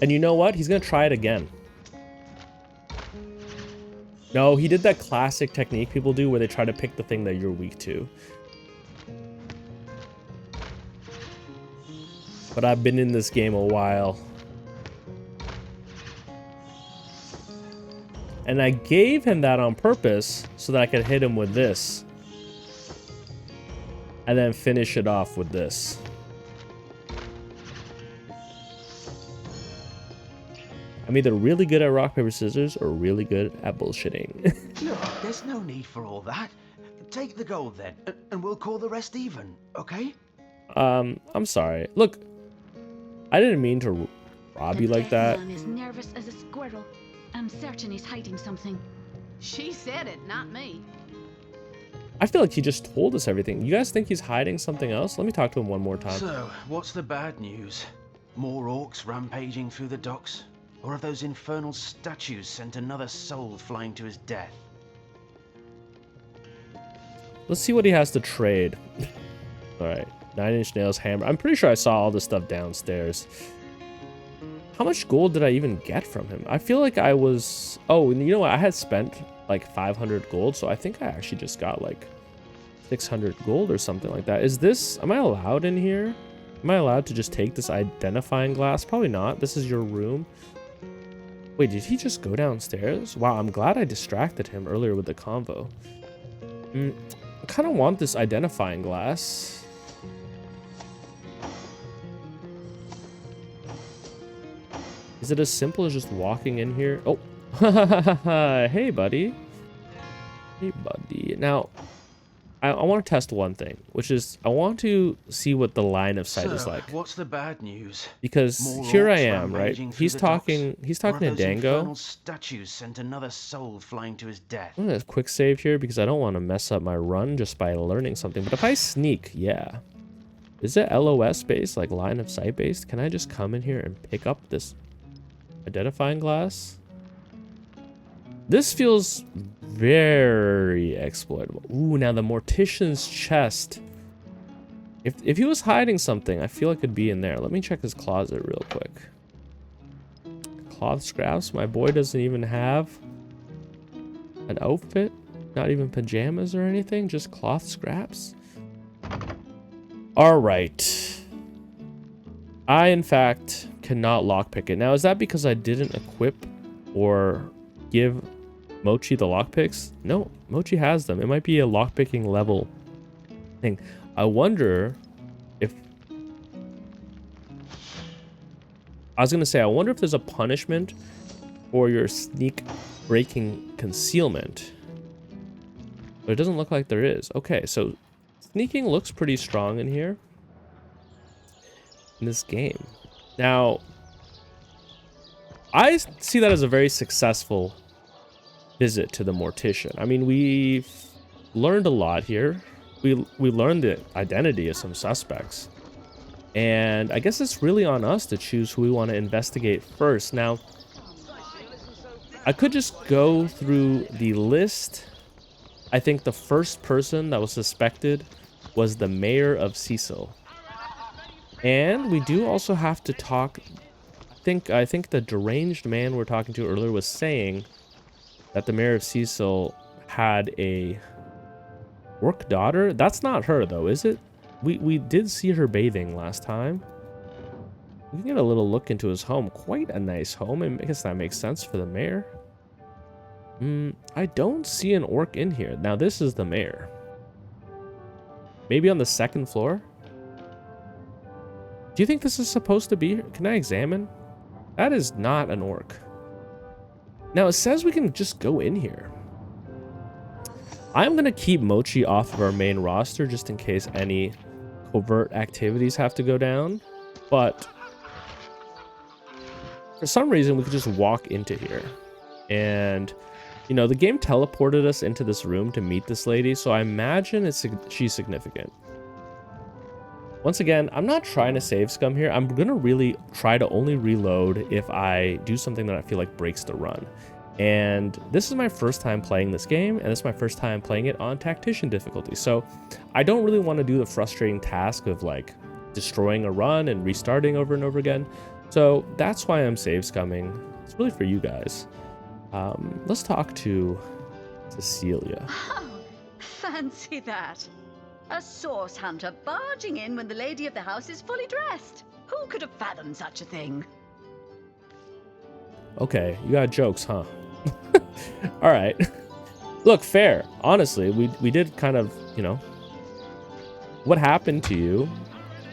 S1: And you know what? He's gonna try it again. No, he did that classic technique people do where they try to pick the thing that you're weak to. But I've been in this game a while. And I gave him that on purpose so that I could hit him with this. And then finish it off with this. I'm either really good at rock, paper, scissors or really good at bullshitting.
S6: Look, there's no need for all that. Take the gold then, and we'll call the rest even, okay?
S1: I'm sorry. Look, I didn't mean to rob you like that.
S7: Man is nervous as a squirrel. I'm certain he's hiding something.
S8: She said it, not me.
S1: I feel like he just told us everything. You guys think he's hiding something else? Let me talk to him one more time.
S6: So, what's the bad news? More orcs rampaging through the docks? Or have those infernal statues sent another soul flying to his death?
S1: Let's see what he has to trade. Alright, 9-inch nails, hammer. I'm pretty sure I saw all this stuff downstairs. How much gold did I even get from him? I feel like I was... Oh, and you know what? I had spent like 500 gold, so I think I actually just got like 600 gold or something like that. Is this... Am I allowed in here? Am I allowed to just take this identifying glass? Probably not. This is your room. Wait, did he just go downstairs? Wow, I'm glad I distracted him earlier with the convo. I kind of want this identifying glass. Is it as simple as just walking in here? Oh, hey, buddy. Hey, buddy. Now, I want to test one thing, which is I want to see what the line of sight is like.
S6: What's the bad news?
S1: Because here I am, right? He's talking to Dango.
S6: Statues sent another soul flying to his death.
S1: I'm gonna quick save here because I don't want to mess up my run just by learning something. But if I sneak, yeah. Is it LOS based, like line of sight based? Can I just come in here and pick up this identifying glass? This feels very exploitable. Ooh, now the mortician's chest. If he was hiding something, I feel like it'd be in there. Let me check his closet real quick. Cloth scraps. My boy doesn't even have an outfit. Not even pajamas or anything. Just cloth scraps. All right. I, in fact, cannot lockpick it. Now, is that because I didn't equip or give Mochi the lockpicks? No, Mochi has them. It might be a lockpicking level thing. I wonder if I was gonna say, I wonder if there's a punishment for your sneak breaking concealment. But it doesn't look like there is. Okay, so sneaking looks pretty strong in here. In this game. Now, I see that as a very successful visit to the Mortician. I mean, we've learned a lot here. We learned the identity of some suspects. And I guess it's really on us to choose who we want to investigate first. Now, I could just go through the list. I think the first person that was suspected was the mayor of Cecil. And we do also have to talk. I think the deranged man we're talking to earlier was saying that the mayor of Cecil had a orc daughter. That's not her though, is it? We did see her bathing last time. We can get a little look into his home. Quite a nice home, and I guess that makes sense for the mayor. I don't see an orc in here. Now this is the mayor. Maybe on the second floor? Do you think this is supposed to be? Can I examine? That is not an orc. Now it says we can just go in here. I'm gonna keep Mochi off of our main roster just in case any covert activities have to go down. But for some reason we could just walk into here. And you know, the game teleported us into this room to meet this lady, so I imagine she's significant. Once again, I'm not trying to save scum here. I'm gonna really try to only reload if I do something that I feel like breaks the run. And this is my first time playing this game, and this is my first time playing it on tactician difficulty. So I don't really want to do the frustrating task of like destroying a run and restarting over and over again. So that's why I'm save scumming. It's really for you guys. Let's talk to Cecilia.
S9: Oh, fancy that. A source hunter barging in when the lady of the house is fully dressed. Who could have fathomed such a thing?
S1: Okay, you got jokes, huh? All right. Look, fair. Honestly, we did kind of, you know, what happened to you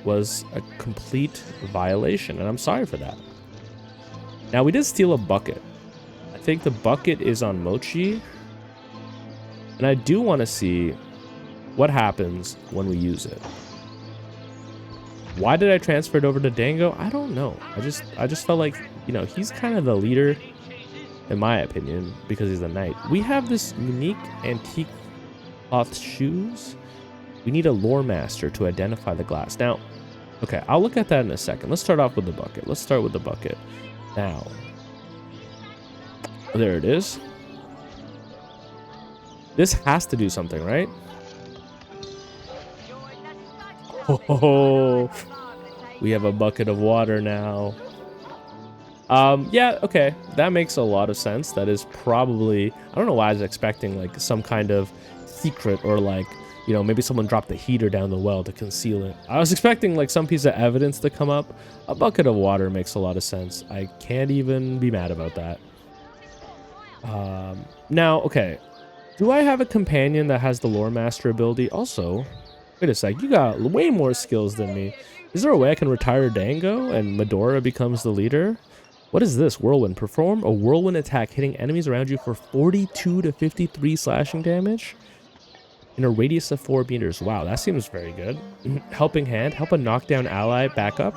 S1: was a complete violation, and I'm sorry for that. Now, we did steal a bucket. I think the bucket is on Mochi, and I do want to see what happens when we use it. Why did I transfer it over to Dango? I don't know. I just felt like, you know, he's kind of the leader, in my opinion, because he's a knight. We have this unique antique cloth shoes. We need a lore master to identify the glass. Now, okay, I'll look at that in a second. Let's start off with the bucket. Let's start with the bucket. Now, there it is. This has to do something, right? Oh, we have a bucket of water now. Yeah, okay, that makes a lot of sense. That is probably, I don't know why I was expecting like some kind of secret, or like, you know, maybe someone dropped the heater down the well to conceal it. I was expecting like some piece of evidence to come up. A bucket of water makes a lot of sense. I can't even be mad about that. Now, okay, do I have a companion that has the lore master ability? Also, wait a sec, you got way more skills than me. Is there a way I can retire Dango and Medora becomes the leader? What is this? Whirlwind. Perform a whirlwind attack hitting enemies around you for 42 to 53 slashing damage in a radius of 4 meters. Wow, that seems very good. Helping hand. Help a knockdown ally back up.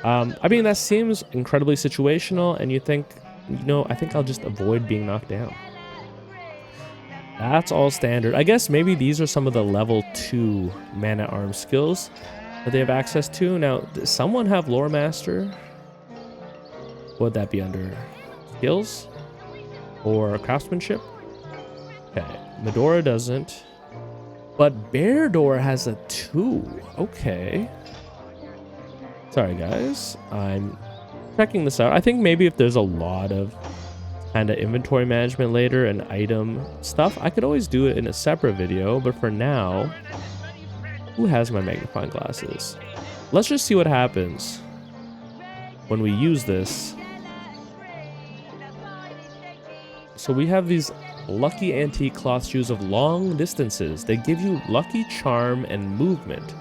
S1: I mean, that seems incredibly situational, and you think, you know, I think I'll just avoid being knocked down. That's all standard. I guess maybe these are some of the level 2 man-at-arms skills that they have access to. Now, does someone have lore master? Would that be under skills or craftsmanship? Okay, Medora doesn't, but Bear Door has a 2. Okay. Sorry guys, I'm checking this out. I think maybe if there's a lot of kind of inventory management later and item stuff, I could always do it in a separate video, but for now, who has my magnifying glasses? Let's just see what happens when we use this. So we have these lucky antique cloth shoes of long distances. They give you lucky charm and movement.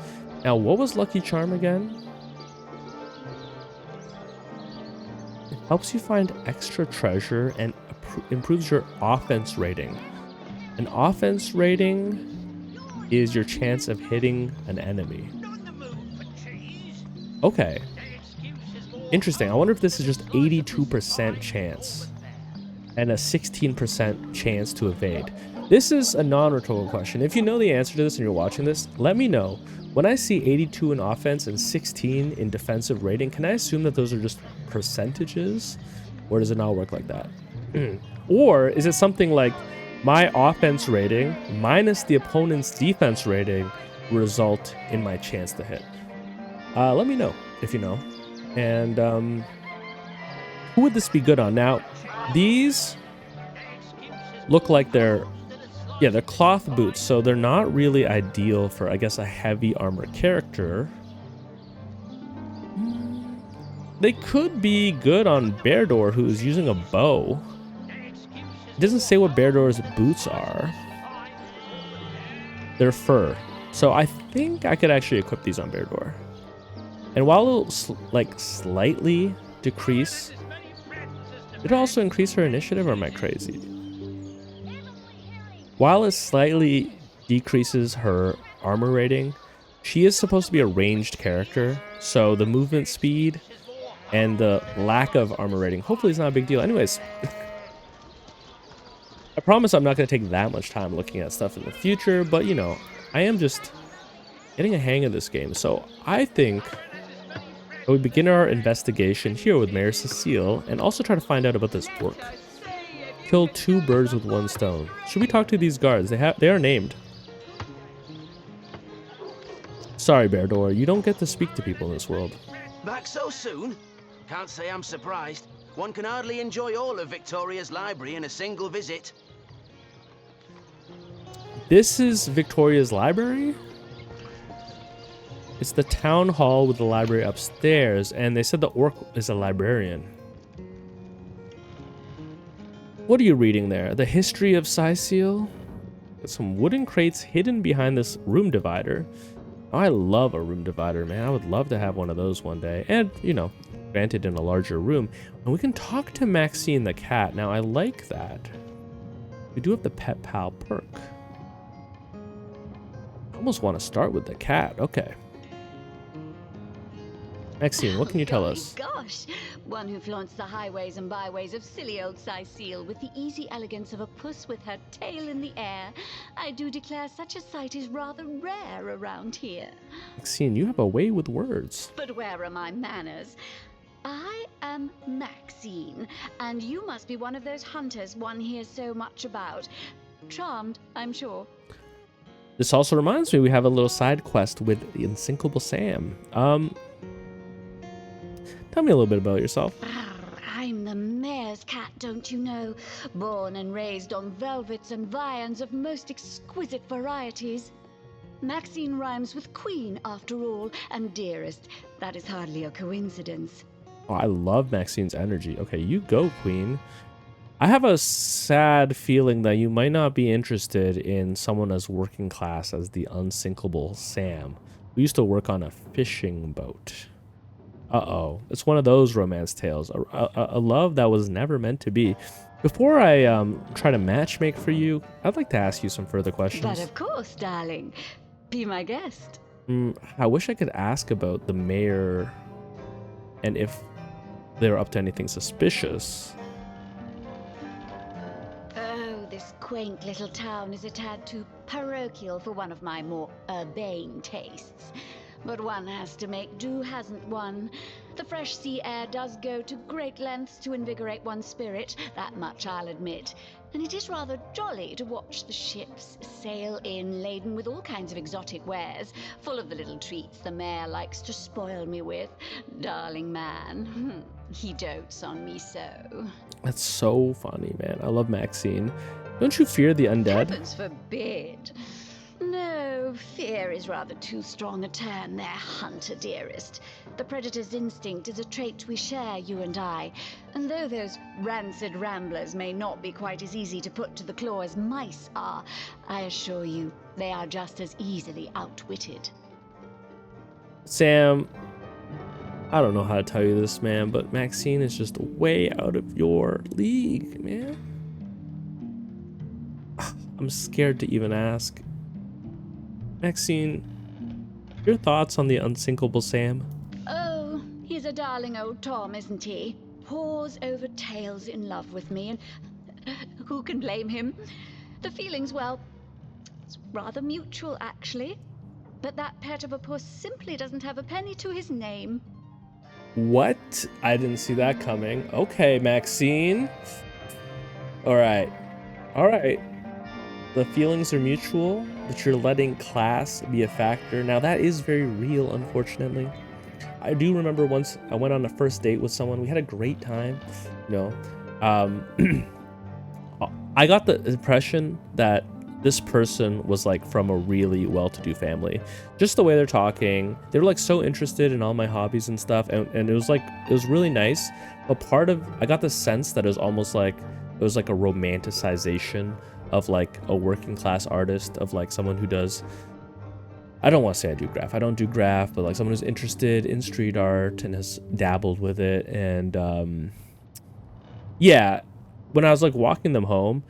S1: Now, what was lucky charm again? helps you find extra treasure and improves your offense rating. An offense rating is your chance of hitting an enemy. Okay. Interesting. I wonder if this is just 82% chance and a 16% chance to evade. This is a non-rhetorical question. If you know the answer to this and you're watching this, let me know. When I see 82 in offense and 16 in defensive rating, can I assume that those are just percentages? Or does it not work like that? Or is it something like my offense rating minus the opponent's defense rating result in my chance to hit? Let me know if you know. And who would this be good on? Now, these look like they're cloth boots, so they're not really ideal for, I guess, a heavy armor character. They could be good on Beardor, who's using a bow. It doesn't say what Beardor's boots are. They're fur. So I think I could actually equip these on Beardor. And while it'll like slightly decrease, it'll also increase her initiative, or am I crazy? While it slightly decreases her armor rating, she is supposed to be a ranged character, so the movement speed and the lack of armor rating hopefully is not a big deal. Anyways, I promise I'm not going to take that much time looking at stuff in the future, but you know, I am just getting a hang of this game. So I think we begin our investigation here with Mayor Cecile and also try to find out about this orc. Kill 2 birds with 1 stone. Should we talk to these guards? They are named. Sorry, Beardor, you don't get to speak to people in this world.
S6: Back so soon? Can't say I'm surprised. One can hardly enjoy all of Victoria's library in a single visit.
S1: This is Victoria's library? It's the town hall with the library upstairs, and they said the orc is a librarian. What are you reading there? The history of Cecile? Got some wooden crates hidden behind this room divider. Oh, I love a room divider, man. I would love to have one of those one day. And, you know, granted in a larger room. And we can talk to Maxine the Cat. Now, I like that. We do have the Pet Pal perk. I almost want to start with the cat. Okay. Maxine, what can you tell us?
S9: Gosh, one who flaunts the highways and byways of silly old Cecile with the easy elegance of a puss with her tail in the air. I do declare such a sight is rather rare around here.
S1: Maxine, you have a way with words.
S9: But where are my manners? I am Maxine, and you must be one of those hunters one hears so much about. Charmed, I'm sure.
S1: This also reminds me we have a little side quest with the Unsinkable Sam. Tell me a little bit about yourself.
S9: I'm the mayor's cat, don't you know? Born and raised on velvets and viands of most exquisite varieties. Maxine rhymes with queen, after all, and dearest. That is hardly a coincidence.
S1: Oh, I love Maxine's energy. Okay, you go, queen. I have a sad feeling that you might not be interested in someone as working class as the Unsinkable Sam, who used to work on a fishing boat. Uh-oh. It's one of those romance tales. A love that was never meant to be. Before I try to matchmake for you, I'd like to ask you some further questions.
S9: But of course, darling. Be my guest.
S1: I wish I could ask about the mayor and if they're up to anything suspicious.
S9: Oh, this quaint little town is a tad too parochial for one of my more urbane tastes. But one has to make do, hasn't one? The fresh sea air does go to great lengths to invigorate one's spirit, that much I'll admit. And it is rather jolly to watch the ships sail in laden with all kinds of exotic wares, full of the little treats the mayor likes to spoil me with. Darling man, he dotes on me so.
S1: That's so funny, man. I love Maxine. Don't you fear the undead?
S9: Heavens forbid. No, fear is rather too strong a term there, hunter dearest. The predator's instinct is a trait we share, you and I. And though those rancid ramblers may not be quite as easy to put to the claw as mice are, I assure you they are just as easily outwitted.
S1: Sam, I don't know how to tell you this, man, but Maxine is just way out of your league, man. I'm scared to even ask. Maxine, your thoughts on the unsinkable Sam?
S9: Oh, he's a darling old Tom, isn't he? Paws over tails in love with me, and who can blame him? The feeling's, well, it's rather mutual, actually. But that pet of a puss simply doesn't have a penny to his name.
S1: What? I didn't see that coming. Okay, Maxine. All right. The feelings are mutual, but you're letting class be a factor. Now, that is very real, unfortunately. I do remember once I went on a first date with someone. We had a great time. I got the impression that this person was like from a really well-to-do family. Just the way they're talking, they were like so interested in all my hobbies and stuff, and it was really nice. But I got the sense that it was almost like it was like a romanticization of like a working class artist, of like someone who does, I don't want to say I don't do graph, but like someone who's interested in street art and has dabbled with it. And yeah, when I was like walking them home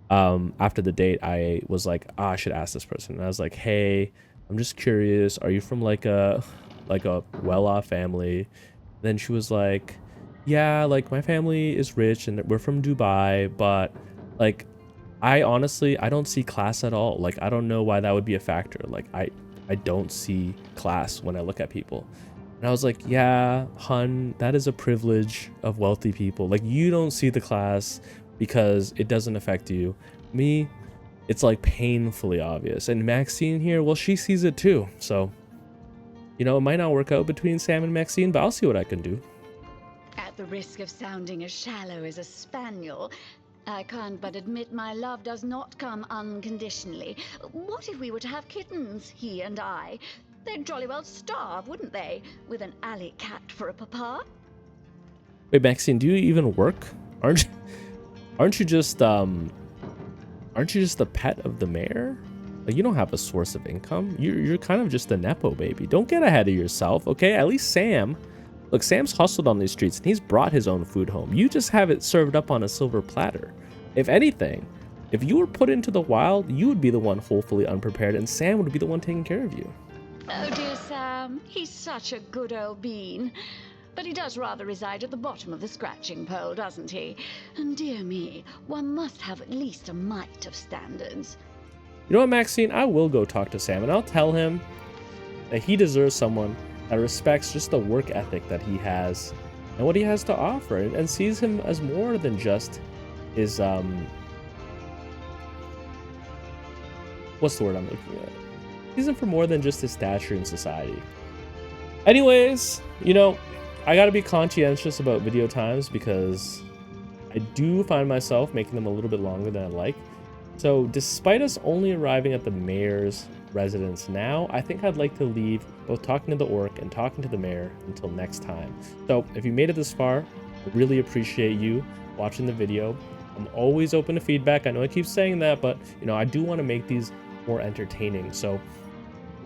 S1: after the date, I was like, I should ask this person. And I was like, hey, I'm just curious, are you from like a well-off family? Then she was like, yeah, like my family is rich and we're from Dubai, but like I don't see class at all. Like, I don't know why that would be a factor. Like, I don't see class when I look at people. And I was like, yeah, hun, that is a privilege of wealthy people. Like, you don't see the class because it doesn't affect you. Me, it's like painfully obvious. And Maxine here, well, she sees it too. So, it might not work out between Sam and Maxine, but I'll see what I can do.
S9: At the risk of sounding as shallow as a spaniel, I can't but admit my love does not come unconditionally. What if we were to have kittens, he and I? They'd jolly well starve, wouldn't they? With an alley cat for a papa?
S1: Wait, Maxine, do you even work? Aren't you just the pet of the mayor? Like, you don't have a source of income. You're kind of just a nepo baby. Don't get ahead of yourself, okay? At least Sam. Look, Sam's hustled on these streets and he's brought his own food home. You just have it served up on a silver platter. If anything, if you were put into the wild, you would be the one woefully unprepared and Sam would be the one taking care of you.
S9: Oh dear Sam, he's such a good old bean. But he does rather reside at the bottom of the scratching pole, doesn't he? And dear me, one must have at least a mite of standards.
S1: You know what, Maxine? I will go talk to Sam and I'll tell him that he deserves someone that respects just the work ethic that he has and what he has to offer, and sees him as more than just his what's the word I'm looking at? Sees him for more than just his stature in society. Anyways, I gotta be conscientious about video times because I do find myself making them a little bit longer than I like. So despite us only arriving at the mayor's residence now, I think I'd like to leave both talking to the orc and talking to the mayor until next time. So if you made it this far, I really appreciate you watching the video. I'm always open to feedback. I know I keep saying that, but I do want to make these more entertaining. So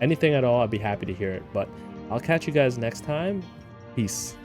S1: anything at all, I'd be happy to hear it. But I'll catch you guys next time. Peace.